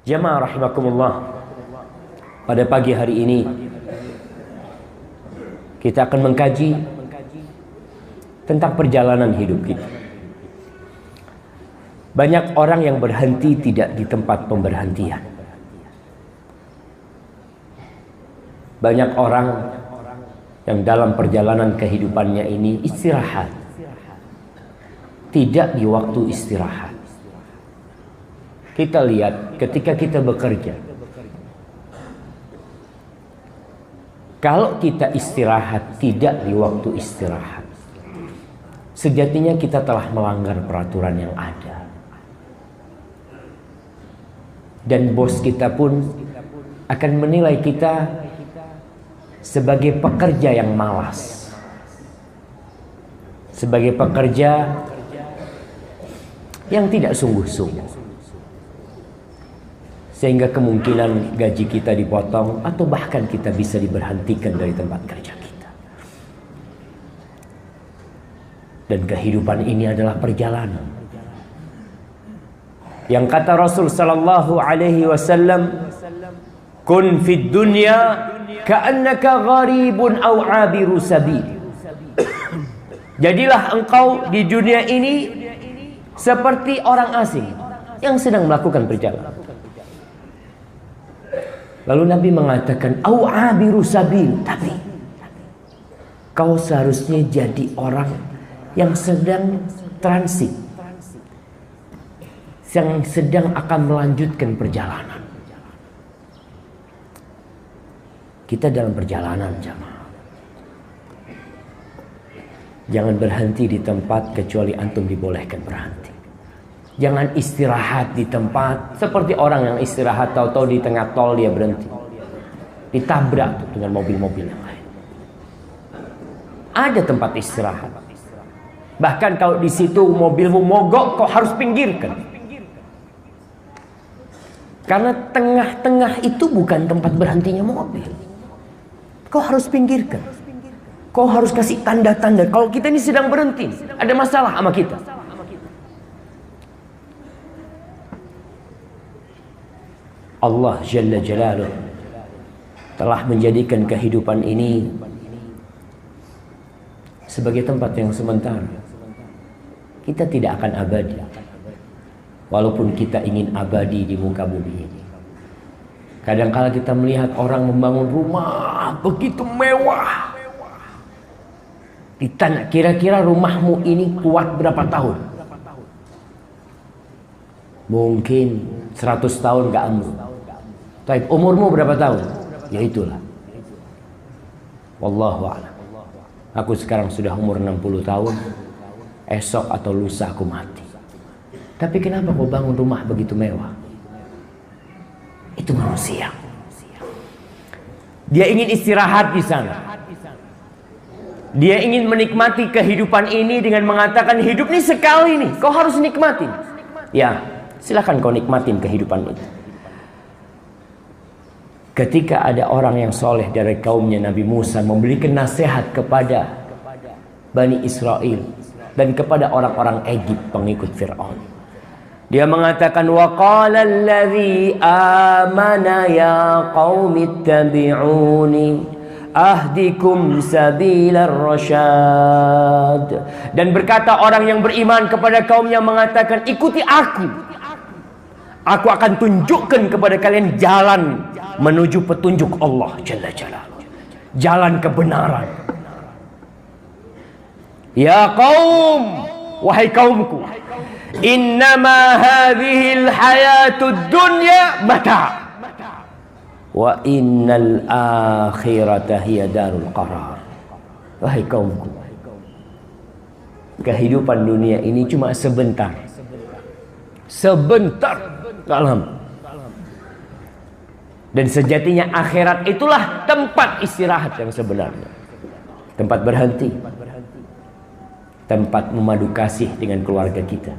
Jamaah rahimakumullah, pada pagi hari ini kita akan mengkaji tentang perjalanan hidup kita. Banyak orang yang berhenti tidak di tempat pemberhentian. Banyak orang yang dalam perjalanan kehidupannya ini istirahat, tidak di waktu istirahat. Kita lihat ketika kita bekerja, kalau kita istirahat tidak di waktu istirahat, sejatinya kita telah melanggar peraturan yang ada. Dan bos kita pun akan menilai kita sebagai pekerja yang malas, sebagai pekerja yang tidak sungguh-sungguh, sehingga kemungkinan gaji kita dipotong atau bahkan kita bisa diberhentikan dari tempat kerja kita. Dan kehidupan ini adalah perjalanan. Yang kata Rasul sallallahu alaihi wasallam, "Kun fid dunya ka'annaka gharibun aw 'abiru sabil." Jadilah engkau di dunia ini seperti orang asing yang sedang melakukan perjalanan. Lalu Nabi mengatakan, "Aw 'abiru sabil," tapi kau seharusnya jadi orang yang sedang transit, yang sedang akan melanjutkan perjalanan. Kita dalam perjalanan, jamaah. Jangan berhenti di tempat kecuali antum dibolehkan berhenti. Jangan istirahat di tempat seperti orang yang istirahat tahu-tahu di tengah tol dia berhenti, ditabrak dengan mobil-mobil yang lain. Ada tempat istirahat. Bahkan kalau di situ mobilmu mogok, kau harus pinggirkan. Karena tengah-tengah itu bukan tempat berhentinya mobil. Kau harus pinggirkan. Kau harus kasih tanda-tanda kalau kita ini sedang berhenti, ada masalah sama kita. Allah Jalla Jalaluh telah menjadikan kehidupan ini sebagai tempat yang sementara. Kita tidak akan abadi, walaupun kita ingin abadi di muka bumi ini. Kadang-kala kita melihat orang membangun rumah begitu mewah. Ditanya, kira-kira rumahmu ini kuat berapa tahun? Mungkin 100 tahun gak amruk. Tapi umurmu berapa tahun? Ya itulah. Wallahu a'lam. Aku sekarang sudah umur 60 tahun. Esok atau lusa aku mati. Tapi kenapa kau bangun rumah begitu mewah? Itu manusia. Dia ingin istirahat di sana. Dia ingin menikmati kehidupan ini dengan mengatakan, hidup ini sekali nih, kau harus nikmatin. Ya, silakan kau nikmatin kehidupan itu. Ketika ada orang yang soleh dari kaumnya Nabi Musa memberikan nasihat kepada Bani Israel dan kepada orang-orang Egypt pengikut Fir'aun, dia mengatakan, wa qala alladhi amana ya qaumi ittabi'uni ahdikum sabilar rasyad. Dan berkata orang yang beriman kepada kaumnya mengatakan, ikuti aku akan tunjukkan kepada kalian jalan menuju petunjuk Allah Jalla Jalaluh, jalan kebenaran. Ya qaum, wahai kaumku, innama hadhil hayatud dunya mata' wa innal akhirata hiya darul qarar. Wahai kaumku, kehidupan dunia ini cuma sebentar. Sebentar, gak lama. Dan sejatinya akhirat itulah tempat istirahat yang sebenarnya. Tempat berhenti, tempat memadu kasih dengan keluarga kita.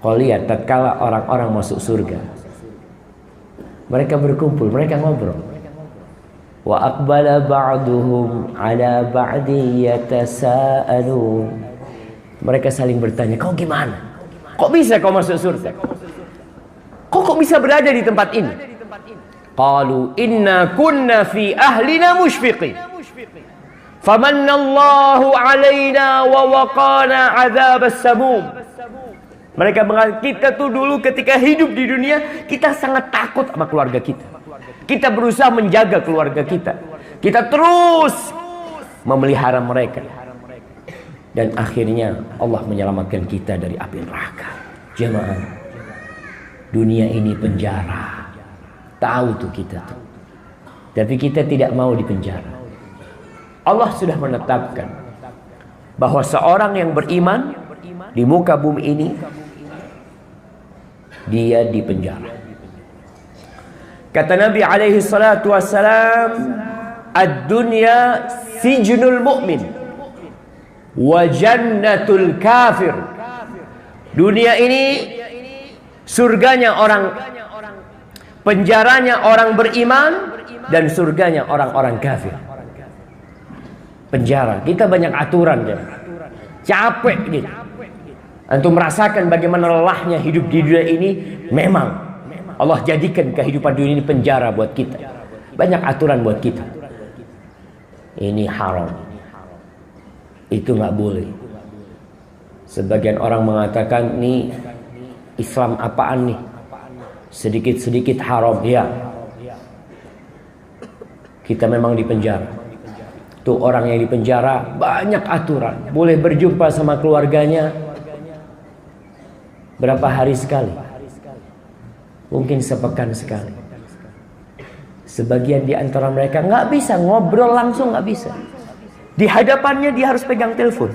Kau lihat tatkala orang-orang masuk surga, mereka berkumpul, mereka ngobrol. Wa aqbala ba'duhum ala ba'di yatasaalun. Mereka saling bertanya, kau gimana? Kok bisa kau masuk surga? Kok kok bisa berada di tempat ini? Qalu inna kunna fi ahlina musyfiqin. Famannallahu alaina wa waqana adzabas samum. Mereka mengatakan, kita tuh dulu ketika hidup di dunia, kita sangat takut sama keluarga kita. Kita berusaha menjaga keluarga kita. Kita terus memelihara mereka. Dan akhirnya Allah menyelamatkan kita dari api neraka. Jemaah, dunia ini penjara. Tahu tuh kita tuh. Tapi kita tidak mau dipenjara. Allah sudah menetapkan bahwa seorang yang beriman di muka bumi ini, dia dipenjara. Kata Nabi alaihi salatu wassalam, ad-dunya sijnul mu'min wa jannatul kafir. Dunia ini surganya orang, penjaranya orang beriman, dan surganya orang-orang kafir. Penjara, kita banyak aturan ya. Capek gitu. Antum merasakan bagaimana lelahnya hidup di dunia ini. Memang Allah jadikan kehidupan dunia ini penjara buat kita. Banyak aturan buat kita. Ini haram, itu nggak boleh. Sebagian orang mengatakan, nih Islam apaan nih? Sedikit-sedikit haram. Ya, kita memang dipenjara. Tuh orang yang dipenjara banyak aturan. Boleh berjumpa sama keluarganya berapa hari sekali? Mungkin sepekan sekali. Sebagian di antara mereka nggak bisa ngobrol langsung, nggak bisa. Di hadapannya dia harus pegang telepon.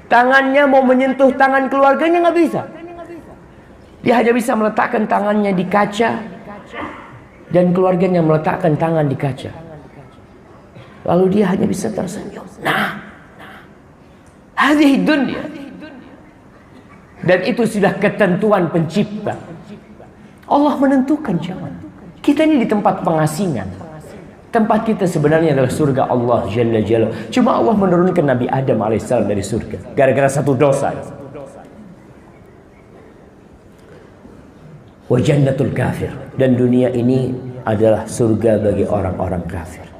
Tangannya mau menyentuh tangan keluarganya nggak bisa. Dia hanya bisa meletakkan tangannya di kaca, dan keluarganya meletakkan tangan di kaca. Lalu dia hanya bisa tersenyum. Nah, hadhihi dunya. Dan itu sudah ketentuan pencipta. Allah menentukan zaman. Kita ini di tempat pengasingan. Tempat kita sebenarnya adalah surga Allah Jalla Jalla. Cuma Allah menurunkan Nabi Adam alaihissalam dari surga gara-gara satu dosa. Wa jannatul kafir. Dan dunia ini adalah surga bagi orang-orang kafir.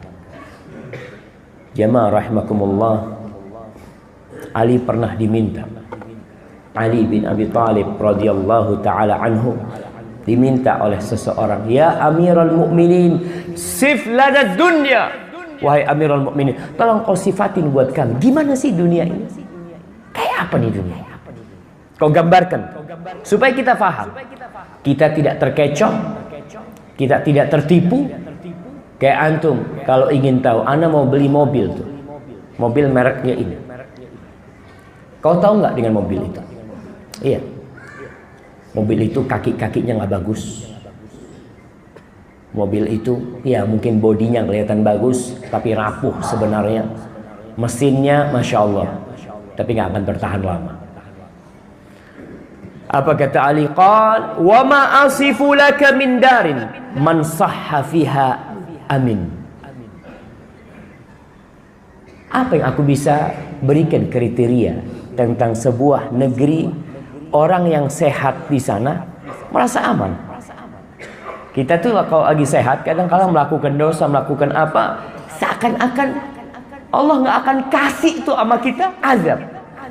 Jamaah rahimakumullah, Ali pernah diminta, Ali bin Abi Thalib radhiyallahu taala anhu diminta oleh seseorang, ya Amirul Mukminin, sif lana dunya. Wahai Amirul Mukminin, tolong kau sifatin buat kami, gimana sih dunia ini? Kayak apa nih dunia? Kau gambarkan supaya kita faham. Kita tidak terkecoh, kita tidak tertipu. Kayak antum kalau ingin tahu, ana mau beli mobil tuh, mobil mereknya ini. Kau tahu nggak dengan mobil itu? Iya, mobil itu kaki-kakinya nggak bagus. Mobil itu, ya mungkin bodinya kelihatan bagus, tapi rapuh sebenarnya. Mesinnya, masya Allah, tapi nggak akan bertahan lama. Apa kata Ali? Qal, wa ma asifu laka min darin man sahha fiha amin. Apa yang aku bisa berikan kriteria tentang sebuah negeri, orang yang sehat di sana merasa aman? Kita tuh kalau lagi sehat kadang-kadang melakukan dosa, melakukan apa, seakan-akan Allah nggak akan kasih itu sama kita azab,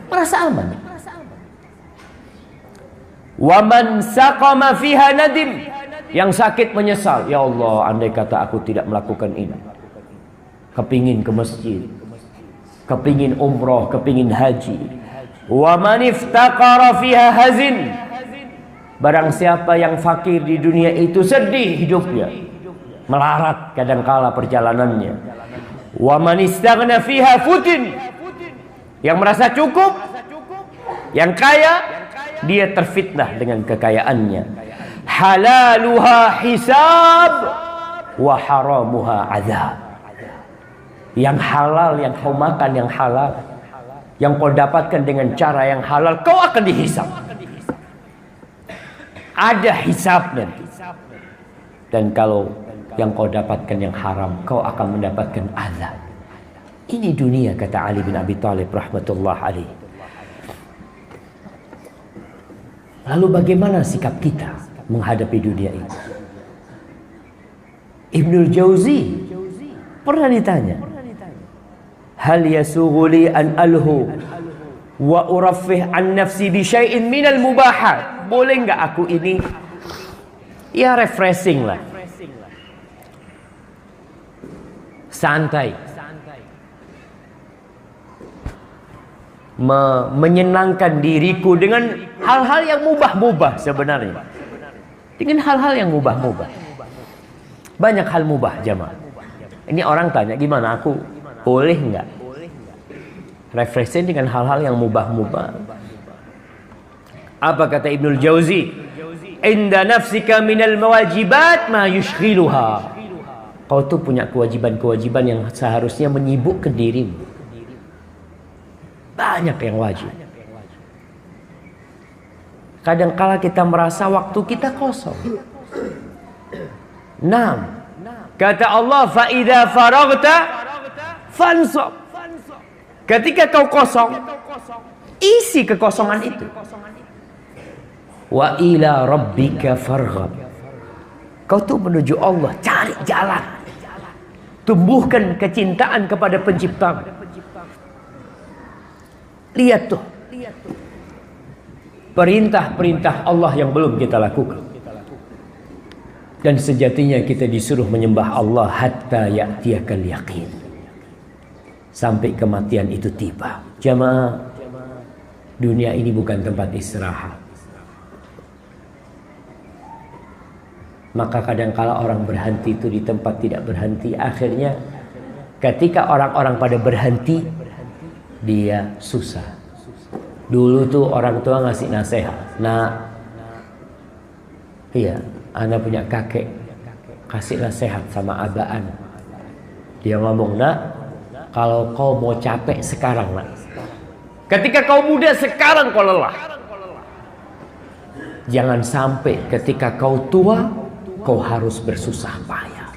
merasa aman. Waman saqama fiha nadim, yang sakit menyesal, ya Allah, andai kata aku tidak melakukan ini. Kepingin ke masjid, kepingin umroh, kepingin haji. Wa man iftaqara fiha hazin, barang siapa yang fakir di dunia itu sedih hidupnya, melarat kadangkala perjalanannya. Wa man istaghna fiha futin, yang merasa cukup, yang kaya, dia terfitnah dengan kekayaannya. Halaluha hisab wa haramuha azab. Yang halal yang kau makan, yang halal yang kau dapatkan dengan cara yang halal, kau akan dihisab. Ada hisab nanti. Dan kalau yang kau dapatkan yang haram, kau akan mendapatkan azab. Ini dunia, kata Ali bin Abi Thalib rahmatullah alaihi. Lalu bagaimana sikap kita menghadapi dunia ini. Ibnul Jauzi pernah ditanya, hal yasughuli an alhu wa uraffih an nafsi bi syai'in minal mubahat. Boleh enggak aku ini ya refreshing lah, santai, menyenangkan diriku dengan hal-hal yang mubah-mubah. Sebenarnya dengan hal-hal yang mubah-mubah, banyak hal mubah jamaah. Ini orang tanya, gimana aku boleh enggak refreshing dengan hal-hal yang mubah-mubah? Apa kata Ibnul Jauzi? Inda nafsika minal mawajibat ma yushghiluha. Kau tuh punya kewajiban-kewajiban yang seharusnya menyibukkan dirimu. Banyak yang wajib. Kadangkala kita merasa waktu kita kosong. Kata Allah, fa idza faraghta fansab. Ketika kau kosong, isi kekosongan itu. Wa ila rabbika farghab. Kau tuh menuju Allah, cari jalan. Tumbuhkan kecintaan kepada penciptamu. Lihat tuh, perintah-perintah Allah yang belum kita lakukan. Dan sejatinya kita disuruh menyembah Allah hatta ya'tiyakal yaqin, sampai kematian itu tiba. Jamaah, dunia ini bukan tempat istirahat. Maka kadangkala orang berhenti itu di tempat tidak berhenti. Akhirnya ketika orang-orang pada berhenti, dia susah. Dulu tuh orang tua ngasih nasihat, nah, iya, Ana punya kakek, kasih nasihat sama abaan. Dia ngomong, nak, kalau kau mau capek sekarang, nak. Ketika kau muda sekarang kau lelah. Jangan sampai ketika kau tua, kau harus bersusah payah.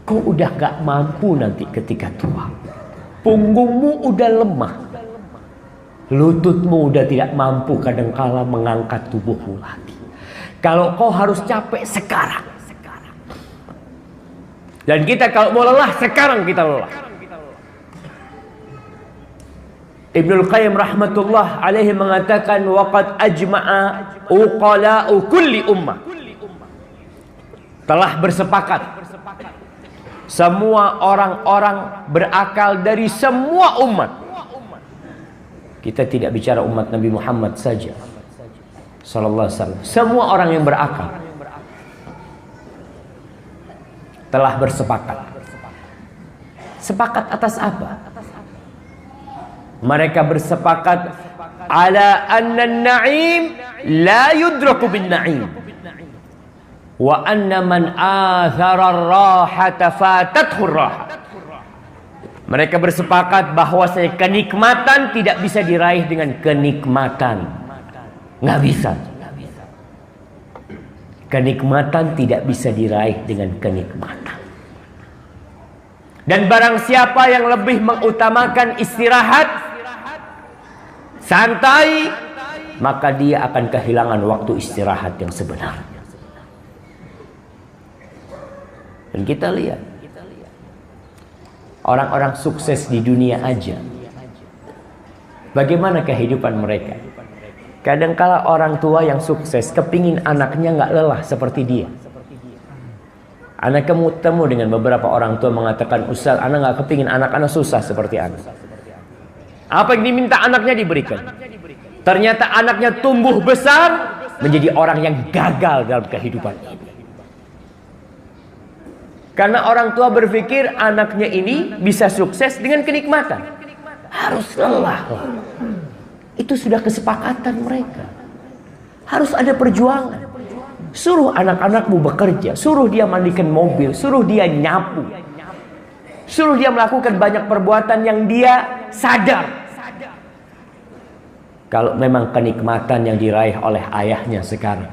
Kau udah gak mampu nanti ketika tua. Punggungmu udah lemah. Lututmu udah tidak mampu kadangkala mengangkat tubuhmu lagi. Kalau kau harus capek sekarang. Dan kita kalau mau lelah, sekarang kita lelah. Ibnul Qayyim rahmatullah alaihi mengatakan, waqad ajma'a uqala'u kulli ummah. Telah bersepakat semua orang-orang berakal dari semua umat. Kita tidak bicara umat Nabi Muhammad saja sallallahu alaihi wasallam. Semua orang yang berakal telah bersepakat. Sepakat atas apa? Mereka bersepakat ala anna an-na'im la yudraku bin na'im wa anna man athara ar-rahata fatathu ar-raha. Mereka bersepakat bahwa kenikmatan tidak bisa diraih dengan kenikmatan. Nggak bisa. Kenikmatan tidak bisa diraih dengan kenikmatan. Dan barang siapa yang lebih mengutamakan istirahat, santai, maka dia akan kehilangan waktu istirahat yang sebenarnya. Dan kita lihat orang-orang sukses di dunia aja, bagaimana kehidupan mereka. Kadangkala orang tua yang sukses kepingin anaknya nggak lelah seperti dia. Anak ketemu dengan beberapa orang tua mengatakan, Ustaz, anak nggak kepingin anak-anak susah seperti anak. Apa yang diminta anaknya diberikan. Ternyata anaknya tumbuh besar menjadi orang yang gagal dalam kehidupan ini. Karena orang tua berpikir anaknya ini bisa sukses dengan kenikmatan. Harus lelah. Itu sudah kesepakatan mereka. Harus ada perjuangan. Suruh anak-anakmu bekerja, suruh dia mandikan mobil, suruh dia nyapu, suruh dia melakukan banyak perbuatan yang dia sadar. Kalau memang kenikmatan yang diraih oleh ayahnya sekarang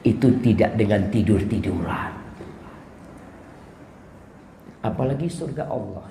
itu tidak dengan tidur-tiduran, apalagi surga Allah.